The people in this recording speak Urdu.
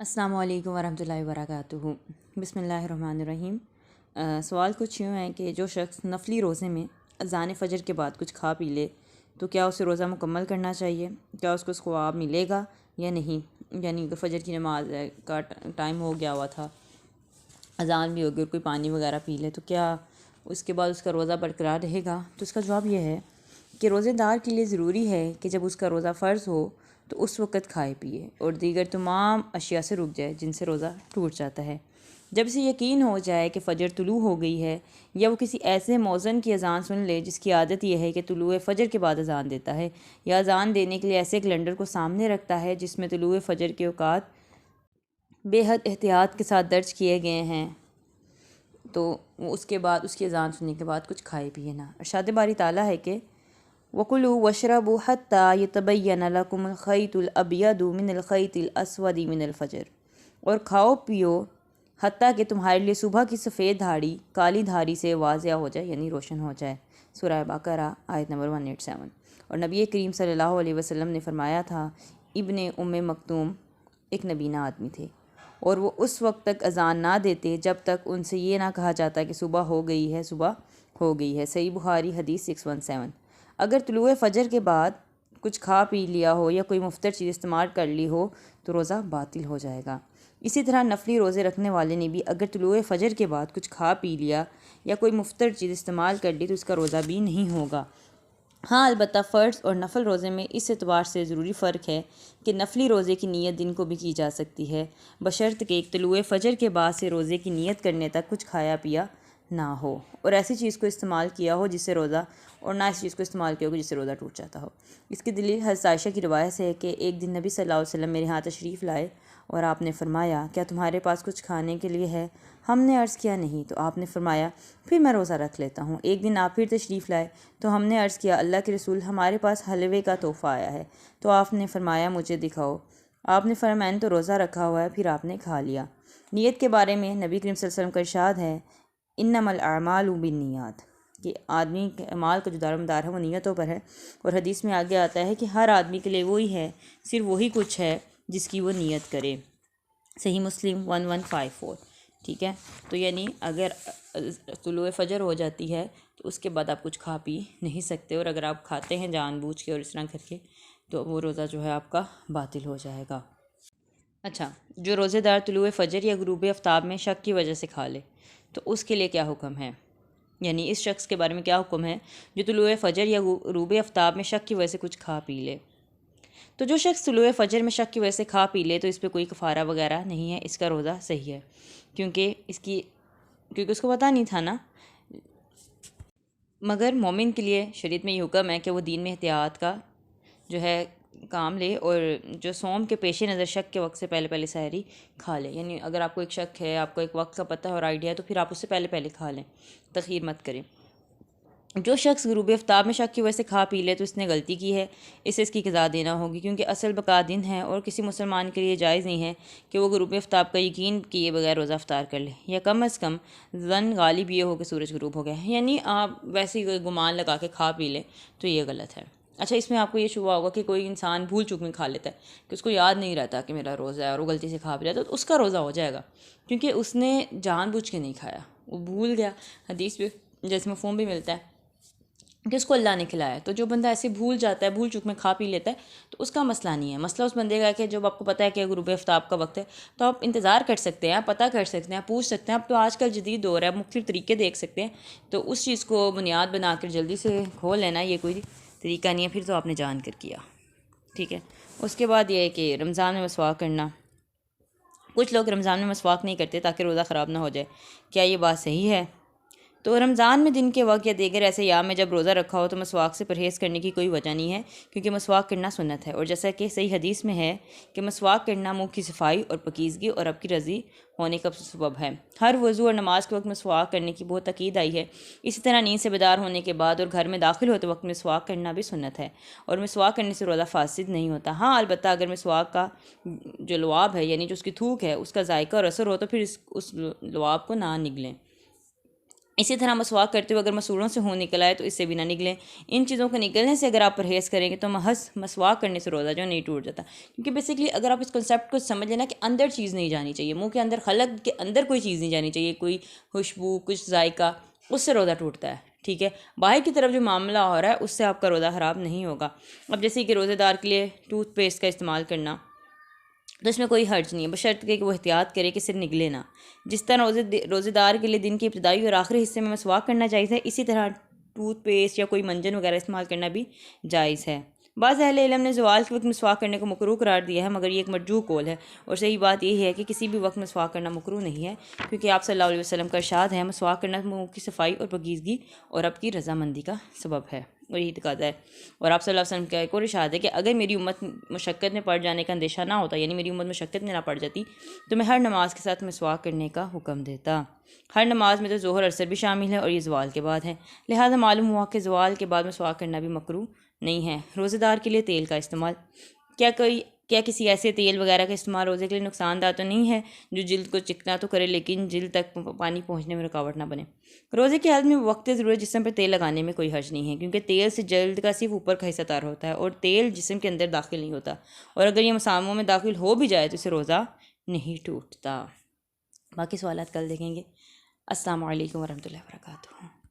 السلام علیکم ورحمۃ اللہ وبرکاتہ۔ بسم اللہ الرحمن الرحیم۔ سوال کچھ یوں ہے کہ جو شخص نفلی روزے میں اذان فجر کے بعد کچھ کھا پی لے تو کیا اسے روزہ مکمل کرنا چاہیے؟ کیا اس کو ثواب ملے گا یا نہیں؟ یعنی کہ فجر کی نماز کا ٹائم ہو گیا ہوا تھا، اذان بھی ہوگی اور کوئی پانی وغیرہ پی لے تو کیا اس کے بعد اس کا روزہ برقرار رہے گا؟ تو اس کا جواب یہ ہے کہ روزے دار کے لیے ضروری ہے کہ جب اس کا روزہ فرض ہو تو اس وقت کھائے پیے اور دیگر تمام اشیاء سے رک جائے جن سے روزہ ٹوٹ جاتا ہے۔ جب اسے یقین ہو جائے کہ فجر طلوع ہو گئی ہے یا وہ کسی ایسے مؤذن کی اذان سن لے جس کی عادت یہ ہے کہ طلوع فجر کے بعد اذان دیتا ہے، یا اذان دینے کے لیے ایسے کیلنڈر کو سامنے رکھتا ہے جس میں طلوع فجر کے اوقات بے حد احتیاط کے ساتھ درج کیے گئے ہیں، تو اس کے بعد اس کی اذان سننے کے بعد کچھ کھائے پیے نہ۔ ارشاد باری تعالیٰ ہے کہ وَكُلُوا وَاشْرَبُوا حَتَّى يَتَبَيَّنَ لَكُمُ الْخَيْطُ الْأَبْيَضُ مِنَ الْخَيْطِ الْأَسْوَدِ مِنَ الْفَجْرِ، اور کھاؤ پیو حتیٰ کہ تمہارے لیے صبح کی سفید دھاڑی کالی دھاڑی سے واضح ہو جائے، یعنی روشن ہو جائے۔ سورہ بقرہ آیت نمبر 187۔ اور نبی کریم صلی اللہ علیہ وسلم نے فرمایا تھا، ابن مکتوم ایک نبینہ آدمی تھے اور وہ اس وقت تک اذان نہ دیتے جب تک ان سے یہ نہ کہا جاتا کہ صبح ہو گئی ہے، صبح ہو گئی ہے۔ صحیح بخاری حدیث 617۔ اگر طلوع فجر کے بعد کچھ کھا پی لیا ہو یا کوئی مفطر چیز استعمال کر لی ہو تو روزہ باطل ہو جائے گا۔ اسی طرح نفلی روزے رکھنے والے نے بھی اگر طلوع فجر کے بعد کچھ کھا پی لیا یا کوئی مفطر چیز استعمال کر لی تو اس کا روزہ بھی نہیں ہوگا۔ ہاں، البتہ فرض اور نفل روزے میں اس اعتبار سے ضروری فرق ہے کہ نفلی روزے کی نیت دن کو بھی کی جا سکتی ہے، بشرط کہ طلوع فجر کے بعد سے روزے کی نیت کرنے تک کچھ کھایا پیا نہ ہو اور ایسی چیز کو استعمال کیا ہو جس سے روزہ، اور نہ اس چیز کو استعمال کیا ہو جس سے روزہ ٹوٹ جاتا ہو۔ اس کی دلیل حضرت عائشہ کی روایت سے ہے کہ ایک دن نبی صلی اللہ علیہ وسلم میرے ہاں تشریف لائے اور آپ نے فرمایا، کیا تمہارے پاس کچھ کھانے کے لیے ہے؟ ہم نے عرض کیا نہیں، تو آپ نے فرمایا پھر میں روزہ رکھ لیتا ہوں۔ ایک دن آپ پھر تشریف لائے تو ہم نے عرض کیا، اللہ کے رسول ہمارے پاس حلوے کا تحفہ آیا ہے، تو آپ نے فرمایا مجھے دکھاؤ۔ آپ نے فرمایا میں نے تو روزہ رکھا ہوا ہے، پھر آپ نے کھا لیا۔ نیت کے بارے میں نبی کریم صلی اللہ علیہ وسلم کا ارشاد ہے، انما الاعمال بالنیات، کہ آدمی کے اعمال کا جو دار و مدار ہے وہ نیتوں پر ہے، اور حدیث میں آگے آتا ہے کہ ہر آدمی کے لیے وہی ہے، صرف وہی کچھ ہے جس کی وہ نیت کرے۔ صحیح مسلم 1154۔ ٹھیک ہے، تو یعنی اگر طلوع فجر ہو جاتی ہے تو اس کے بعد آپ کچھ کھا پی نہیں سکتے، اور اگر آپ کھاتے ہیں جان بوجھ کے اور اس طرح کر کے تو وہ روزہ جو ہے آپ کا باطل ہو جائے گا۔ اچھا، جو روزے دار طلوع فجر یا غروب آفتاب میں شک کی وجہ سے کھا لے تو اس کے لیے کیا حکم ہے؟ یعنی اس شخص کے بارے میں کیا حکم ہے جو طلوع فجر یا غروب آفتاب میں شک کی وجہ سے کچھ کھا پی لے؟ تو جو شخص طلوع فجر میں شک کی وجہ سے کھا پی لے تو اس پہ کوئی کفارہ وغیرہ نہیں ہے، اس کا روزہ صحیح ہے، کیونکہ اس کو پتہ نہیں تھا نا۔ مگر مومن کے لیے شریعت میں یہ حکم ہے کہ وہ دین میں احتیاط کا جو ہے کام لے، اور جو صوم کے پیش نظر شک کے وقت سے پہلے پہلے سحری کھا لے۔ یعنی اگر آپ کو ایک شک ہے، آپ کو ایک وقت کا پتہ ہے اور آئیڈیا ہے تو پھر آپ اس سے پہلے پہلے کھا لیں، تاخیر مت کریں۔ جو شخص غروب آفتاب میں شک کی وجہ سے کھا پی لے تو اس نے غلطی کی ہے، اسے اس کی قضا دینا ہوگی، کیونکہ اصل بقا دن ہے اور کسی مسلمان کے لیے جائز نہیں ہے کہ وہ غروب آفتاب کا یقین کیے بغیر روزہ افطار کر لے، یا کم از کم ظن غالب یہ ہو کہ سورج غروب ہو گیا ہے، یعنی آپ ویسے ہی گمان لگا کے کھا پی لیں تو یہ غلط ہے۔ اچھا، اس میں آپ کو یہ شبہ ہوگا کہ کوئی انسان بھول چوک میں کھا لیتا ہے کہ اس کو یاد نہیں رہتا کہ میرا روزہ ہے اور وہ غلطی سے کھا بھی رہتا ہے، تو اس کا روزہ ہو جائے گا، کیونکہ اس نے جان بوجھ کے نہیں کھایا، وہ بھول گیا۔ حدیث پہ جیسے مفہوم بھی ملتا ہے کہ اس کو اللہ نے کھلایا، تو جو بندہ ایسے بھول جاتا ہے، بھول چوک میں کھا پی لیتا ہے تو اس کا مسئلہ نہیں ہے۔ مسئلہ اس بندے کا ہے کہ جب آپ کو پتہ ہے کہ غروب آفتاب کا وقت ہے تو آپ انتظار کر سکتے ہیں، آپ پتہ کر سکتے ہیں، آپ پوچھ سکتے ہیں۔ اب تو آج کل جدید دور ہے، آپ مختلف طریقے دیکھ سکتے ہیں، تو اس چیز کو بنیاد بنا کر جلدی سے کھول لینا یہ کوئی طریقہ نہیں ہے، پھر تو آپ نے جان کر کیا۔ ٹھیک ہے، اس کے بعد یہ ہے کہ رمضان میں مسواک کرنا۔ کچھ لوگ رمضان میں مسواک نہیں کرتے تاکہ روزہ خراب نہ ہو جائے، کیا یہ بات صحیح ہے؟ تو رمضان میں دن کے وقت یا دیگر ایسے ایام میں جب روزہ رکھا ہو تو مسواک سے پرہیز کرنے کی کوئی وجہ نہیں ہے، کیونکہ مسواک کرنا سنت ہے، اور جیسا کہ صحیح حدیث میں ہے کہ مسواک کرنا منہ کی صفائی اور پاکیزگی اور رب کی رضی ہونے کا سبب ہے۔ ہر وضو اور نماز کے وقت مسواک کرنے کی بہت تاکید آئی ہے۔ اسی طرح نیند سے بیدار ہونے کے بعد اور گھر میں داخل ہوتے وقت مسواک کرنا بھی سنت ہے، اور مسواک کرنے سے روزہ فاسد نہیں ہوتا۔ ہاں، البتہ اگر مسواک کا جو لعاب ہے، یعنی جو اس کی تھوک ہے، اس کا ذائقہ اور اثر ہو تو پھر اس لعاب کو نہ نگلیں۔ اسی طرح مسواک کرتے ہوئے اگر مسوڑوں سے خون نکل آئے تو اس سے بھی نہ نکلیں. ان چیزوں کو نکلنے سے اگر آپ پرہیز کریں گے تو محض مسواک کرنے سے روزہ جو نہیں ٹوٹ جاتا. کیونکہ بیسکلی اگر آپ اس کنسیپٹ کو سمجھ لینا کہ اندر چیز نہیں جانی چاہیے، منہ کے اندر، خلق کے اندر کوئی چیز نہیں جانی چاہیے، کوئی خوشبو، کچھ ذائقہ، اس سے روزہ ٹوٹتا ہے. ٹھیک ہے، باہر کی طرف جو معاملہ ہو رہا ہے اس سے آپ کا روزہ خراب نہیں ہوگا. اب جیسے کہ روزے دار کے لیے ٹوتھ پیسٹ کا استعمال کرنا، تو اس میں کوئی حرج نہیں ہے، بشرطیکہ کہ وہ احتیاط کرے کہ صرف نگلے نہ. جس طرح روزے دار کے لیے دن کے ابتدائی اور آخری حصے میں مسواک کرنا جائز ہے، اسی طرح ٹوتھ پیسٹ یا کوئی منجن وغیرہ استعمال کرنا بھی جائز ہے. بعض اہل علم نے زوال کے وقت مسواک کرنے کو مکروہ قرار دیا ہے، مگر یہ ایک مرجوح قول ہے، اور صحیح بات یہ ہے کہ کسی بھی وقت مسواک کرنا مکروہ نہیں ہے، کیونکہ آپ صلی اللہ علیہ وسلم کا ارشاد ہے مسواک کرنا منہ کی صفائی اور پاکیزگی اور رب کی رضامندی کا سبب ہے، اور یہی تقاضا ہے. اور آپ صلی اللہ علیہ وسلم کا ایک اور ارشاد ہے کہ اگر میری امت مشقت میں پڑ جانے کا اندیشہ نہ ہوتا، یعنی میری امت مشقت میں نہ پڑ جاتی، تو میں ہر نماز کے ساتھ مسواک کرنے کا حکم دیتا. ہر نماز میں تو ظہر عصر بھی شامل ہے، اور یہ زوال کے بعد ہے، لہٰذا معلوم ہوا کہ زوال کے بعد مسواک کرنا بھی مکروہ نہیں ہے. روزے دار کے لیے تیل کا استعمال، کیا کسی ایسے تیل وغیرہ کا استعمال روزے کے لیے نقصان دہ تو نہیں ہے جو جلد کو چکنا تو کرے لیکن جلد تک پانی پہنچنے میں رکاوٹ نہ بنے؟ روزے کی حالت میں وقت ضرورت جسم پر تیل لگانے میں کوئی حرج نہیں ہے، کیونکہ تیل سے جلد کا صرف اوپر کا حصہ تار ہوتا ہے اور تیل جسم کے اندر داخل نہیں ہوتا، اور اگر یہ مساموں میں داخل ہو بھی جائے تو اسے روزہ نہیں ٹوٹتا. باقی سوالات کل دیکھیں گے. السلام علیکم ورحمۃ اللہ وبرکاتہ.